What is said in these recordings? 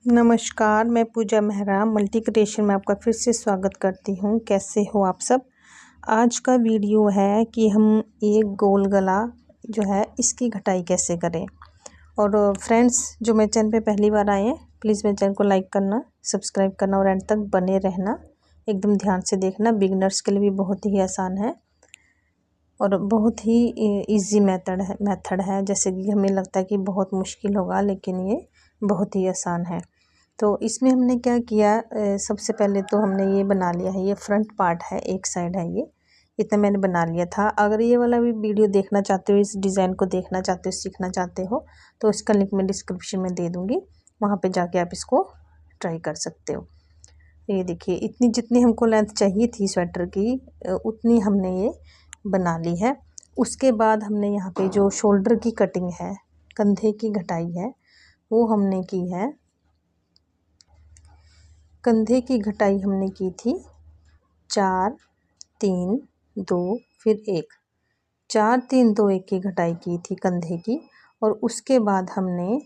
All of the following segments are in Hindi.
नमस्कार, मैं पूजा मेहरा मल्टी क्रिएशन में आपका फिर से स्वागत करती हूँ। कैसे हो आप सब। आज का वीडियो है कि हम एक गोल गला जो है इसकी घटाई कैसे करें। और फ्रेंड्स जो मेरे चैनल पे पहली बार आए हैं, प्लीज़ मेरे चैनल को लाइक करना, सब्सक्राइब करना और एंड तक बने रहना, एकदम ध्यान से देखना। बिगनर्स के लिए भी बहुत ही आसान है और बहुत ही ईजी मेथड है। जैसे कि हमें लगता है कि बहुत मुश्किल होगा, लेकिन ये बहुत ही आसान है। तो इसमें हमने क्या किया, सबसे पहले तो हमने ये बना लिया है, ये फ्रंट पार्ट है, एक साइड है, ये इतना मैंने बना लिया था। अगर ये वाला भी वीडियो देखना चाहते हो, इस डिज़ाइन को देखना चाहते हो, सीखना चाहते हो, तो इसका लिंक मैं डिस्क्रिप्शन में दे दूँगी, वहाँ पे जाके आप इसको ट्राई कर सकते हो। ये देखिए, इतनी जितनी हमको लेंथ चाहिए थी स्वेटर की, उतनी हमने ये बना ली है। उसके बाद हमने यहाँ पे जो शोल्डर की कटिंग है, कंधे की घटाई है, वो हमने की है। कंधे की घटाई हमने की थी 4 3 2 फिर 1, 4 3 2 1 की घटाई की थी कंधे की। और उसके बाद हमने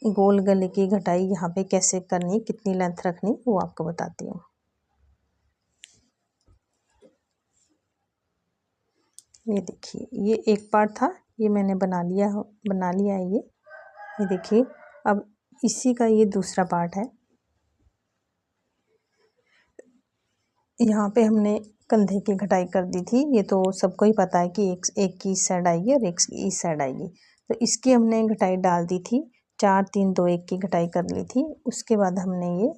गोल गले की घटाई यहाँ पे कैसे करनी, कितनी लेंथ रखनी, वो आपको बताती हूँ। ये देखिए, ये एक पार्ट था, ये मैंने बना लिया है। ये देखिए, अब इसी का ये दूसरा पार्ट है। यहाँ पे हमने कंधे की घटाई कर दी थी, ये तो सबको ही पता है कि एक की इस साइड आएगी और एक इस साइड आएगी। तो इसकी हमने घटाई डाल दी थी, 4 3 2 1 की घटाई कर ली थी। उसके बाद हमने ये,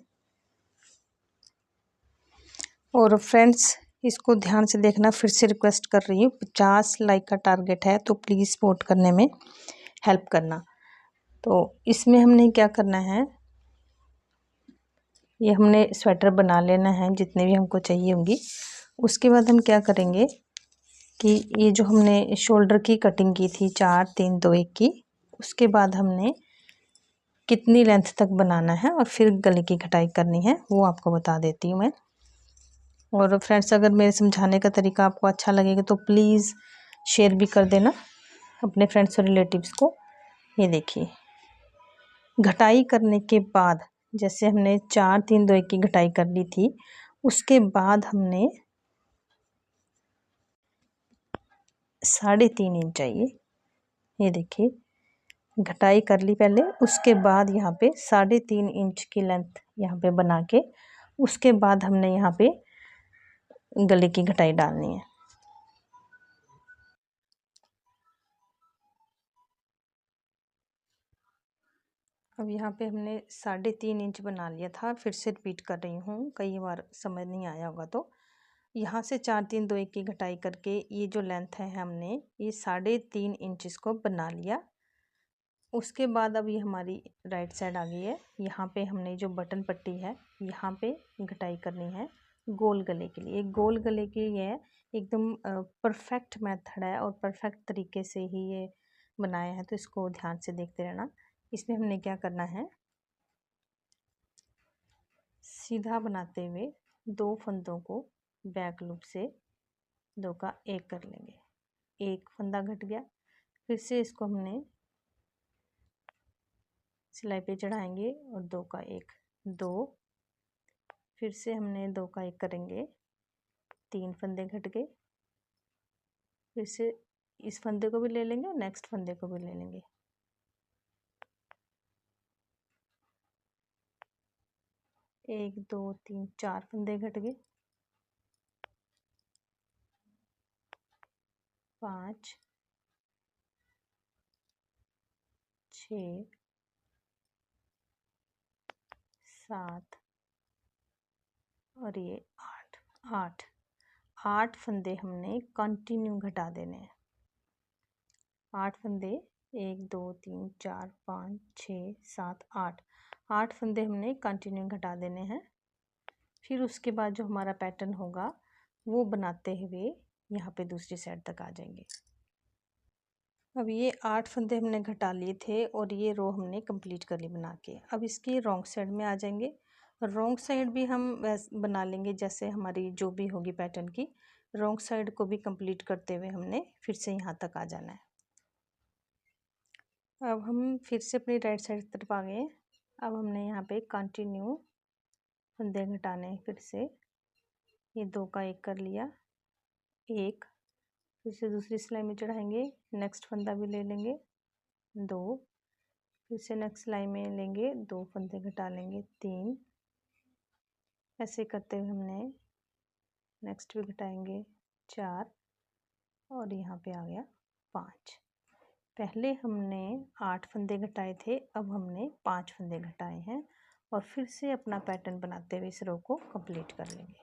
और फ्रेंड्स इसको ध्यान से देखना, फिर से रिक्वेस्ट कर रही हूँ, 50 लाइक का टारगेट है, तो प्लीज़ सपोर्ट करने में हेल्प करना। तो इसमें हमने क्या करना है, ये हमने स्वेटर बना लेना है जितने भी हमको चाहिए होंगी। उसके बाद हम क्या करेंगे कि ये जो हमने शोल्डर की कटिंग की थी 4 3 2 1 की, उसके बाद हमने कितनी लेंथ तक बनाना है और फिर गले की कटाई करनी है, वो आपको बता देती हूँ मैं। और फ्रेंड्स अगर मेरे समझाने का तरीका आपको अच्छा लगेगा तो प्लीज़ शेयर भी कर देना अपने फ्रेंड्स और रिलेटिव्स को। ये देखिए, घटाई करने के बाद, जैसे हमने 4 3 2 1 की घटाई कर ली थी, उसके बाद हमने 3.5 इंच चाहिए। ये देखिए, घटाई कर ली पहले, उसके बाद यहाँ पे 3.5 इंच की लेंथ यहाँ पे बना के, उसके बाद हमने यहाँ पे गले की घटाई डालनी है। अब यहाँ पे हमने 3.5 इंच बना लिया था, फिर से रिपीट कर रही हूँ, कई बार समझ नहीं आया होगा। तो यहाँ से 4 3 2 1 की घटाई करके ये जो लेंथ है, हमने ये 3.5 इंच इसको बना लिया। उसके बाद अब ये हमारी राइट साइड आ गई है। यहाँ पे हमने जो बटन पट्टी है, यहाँ पे घटाई करनी है गोल गले के लिए। गोल गले की ये एकदम परफेक्ट मेथड है और परफेक्ट तरीके से ही ये बनाया है, तो इसको ध्यान से देखते रहना। इसमें हमने क्या करना है, सीधा बनाते हुए 2 फंदों को बैक लूप से 2 का 1 कर लेंगे। एक फंदा घट गया, फिर से इसको हमने सिलाई पे चढ़ाएंगे और 2 का 1 2, फिर से हमने 2 का 1 करेंगे, 3 फंदे घट गए, फिर से इस फंदे को भी ले लेंगे और नेक्स्ट फंदे को भी ले लेंगे। एक 2 3 4 फंदे घट गए, 5 6 7 और ये 8 फंदे हमने कंटिन्यू घटा देने हैं। 8 फंदे, 1 2 3 4 5 6 7 8 फंदे हमने कंटिन्यू घटा देने हैं। फिर उसके बाद जो हमारा पैटर्न होगा वो बनाते हुए यहाँ पे दूसरी साइड तक आ जाएंगे। अब ये 8 फंदे हमने घटा लिए थे और ये रो हमने कंप्लीट कर ली बना के। अब इसकी रॉन्ग साइड में आ जाएंगे। रॉन्ग साइड भी हम वैसे बना लेंगे जैसे हमारी जो भी होगी पैटर्न की। रॉन्ग साइड को भी कंप्लीट करते हुए हमने फिर से यहाँ तक आ जाना है। अब हम फिर से अपनी राइट साइड की तरफ आ गए। अब हमने यहाँ पे कंटिन्यू फंदे घटाने हैं। फिर से ये 2 का 1 कर लिया, 1, फिर से दूसरी सिलाई में चढ़ाएंगे, नेक्स्ट फंदा भी ले लेंगे 2, फिर से नेक्स्ट सिलाई में लेंगे 2 फंदे घटा लेंगे 3, ऐसे करते हुए हमने नेक्स्ट भी घटाएंगे 4 और यहाँ पे आ गया 5। पहले हमने 8 फंदे घटाए थे, अब हमने 5 फंदे घटाए हैं और फिर से अपना पैटर्न बनाते हुए इस रो को कंप्लीट कर लेंगे।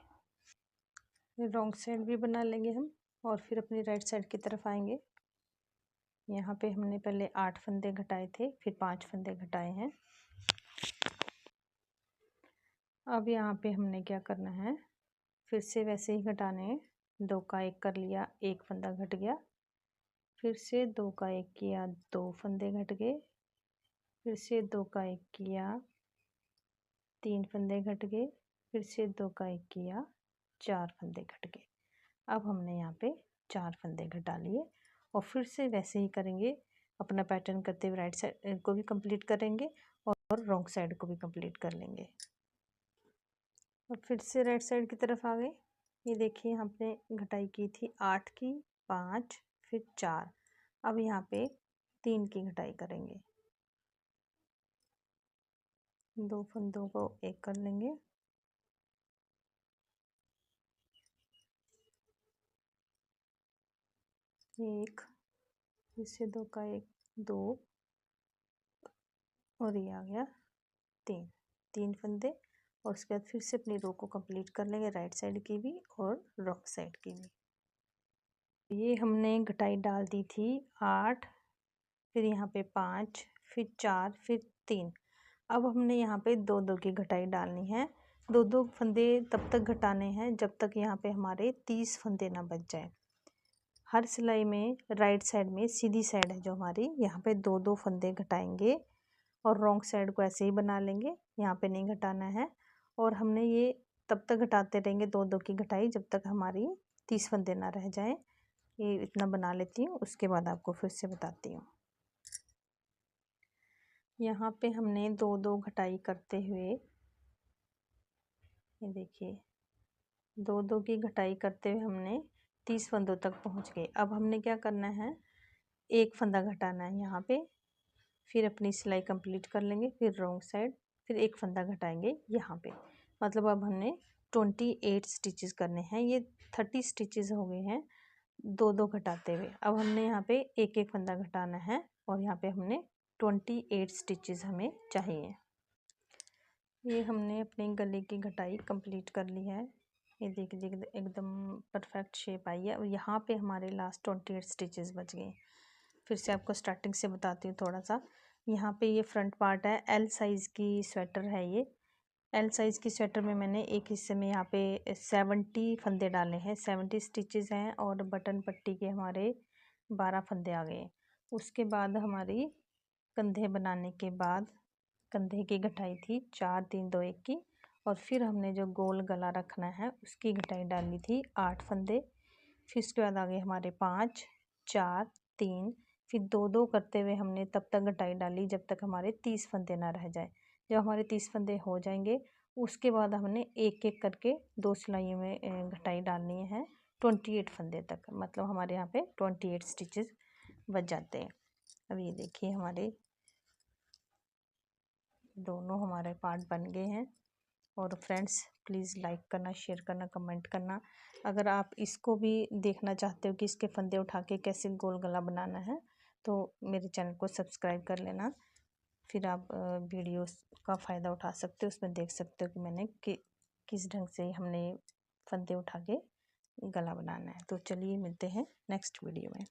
फिर रॉन्ग साइड भी बना लेंगे हम और फिर अपनी राइट साइड की तरफ आएंगे। यहाँ पे हमने पहले 8 फंदे घटाए थे, फिर 5 फंदे घटाए हैं। अब यहाँ पे हमने क्या करना है, फिर से वैसे ही घटाने हैं। 2 का 1 कर लिया, 1 फंदा घट गया, फिर से 2 का 1 किया, 2 फंदे घट गए, फिर से 2 का 1 किया, 3 फंदे घट गए, फिर से 2 का 1 किया, 4 फंदे घट गए। अब हमने यहाँ पे 4 फंदे घटा लिए और फिर से वैसे ही करेंगे, अपना पैटर्न करते हुए राइट साइड को भी कंप्लीट करेंगे और रॉन्ग साइड को भी कंप्लीट कर लेंगे। और फिर से राइट साइड की तरफ आ गए। ये देखिए हमने घटाई की थी 8 की, 5, फिर 4। अब यहाँ पे 3 की घटाई करेंगे। 2 फंदों को 1 कर लेंगे, एक, फिर से 2 का 1, 2 और ये आ गया 3 फंदे और उसके बाद फिर से अपनी रो को कंप्लीट कर लेंगे, राइट साइड की भी और रॉन्ग साइड की भी। ये हमने घटाई डाल दी थी 8, फिर यहाँ पे 5, फिर 4, फिर 3। अब हमने यहाँ पे 2-2 की घटाई डालनी है। 2-2 फंदे तब तक घटाने हैं जब तक यहाँ पे हमारे 30 फंदे ना बच जाए। हर सिलाई में राइट साइड में सीधी साइड है जो हमारी, यहाँ पे 2-2 फंदे घटाएंगे और रॉन्ग साइड को ऐसे ही बना लेंगे, यहाँ पे नहीं घटाना है। और हमने ये तब तक घटाते रहेंगे 2-2 की घटाई जब तक हमारी 30 फंदे ना रह जाएं। ये इतना बना लेती हूँ, उसके बाद आपको फिर से बताती हूँ। यहाँ पे हमने 2-2 घटाई करते हुए, ये देखिए 2-2 की घटाई करते हुए हमने 30 फंदों तक पहुँच गए। अब हमने क्या करना है, एक फंदा घटाना है यहाँ पे, फिर अपनी सिलाई कंप्लीट कर लेंगे, फिर रॉन्ग साइड, फिर एक फंदा घटाएंगे यहाँ पे। मतलब अब हमने 28 स्टिचेस करने हैं। ये 30 स्टिचेस हो गए हैं 2-2 घटाते हुए। अब हमने यहाँ पे एक एक फंदा घटाना है और यहाँ पे हमने 28 स्टिचेस हमें चाहिए। ये हमने अपनी गले की घटाई कंप्लीट कर ली है। ये देख लीजिए एकदम परफेक्ट शेप आई है और यहाँ पे हमारे लास्ट 28 स्टिचेस बच गए। फिर से आपको स्टार्टिंग से बताती हूँ थोड़ा सा। यहाँ पे ये फ्रंट पार्ट है, एल साइज़ की स्वेटर है ये। एल साइज़ की स्वेटर में मैंने एक हिस्से में यहाँ पे 70 फंदे डाले हैं, 70 स्टिचेस हैं और बटन पट्टी के हमारे 12 फंदे आ गए। उसके बाद हमारी कंधे बनाने के बाद कंधे की घटाई थी 4, 3, 2, 1 की और फिर हमने जो गोल गला रखना है उसकी घटाई डाली थी 8 फंदे। फिर उसके बाद आ गए हमारे 5, 4, 3, फिर 2-2 करते हुए हमने तब तक घटाई डाली जब तक हमारे 30 फंदे ना रह जाए। जब हमारे 30 फंदे हो जाएंगे उसके बाद हमने एक एक करके 2 सिलाइयों में घटाई डालनी है 28 फंदे तक। मतलब हमारे यहाँ पे 28 स्टिचेस बच जाते हैं। अब ये देखिए हमारे दोनों हमारे पार्ट बन गए हैं। और फ्रेंड्स प्लीज़ लाइक करना, शेयर करना, कमेंट करना। अगर आप इसको भी देखना चाहते हो कि इसके फंदे उठा के कैसे गोल गला बनाना है तो मेरे चैनल को सब्सक्राइब कर लेना। फिर आप वीडियोस का फ़ायदा उठा सकते हो, उसमें देख सकते हो कि मैंने किस ढंग से हमने फंदे उठा के गला बनाना है। तो चलिए मिलते हैं नेक्स्ट वीडियो में।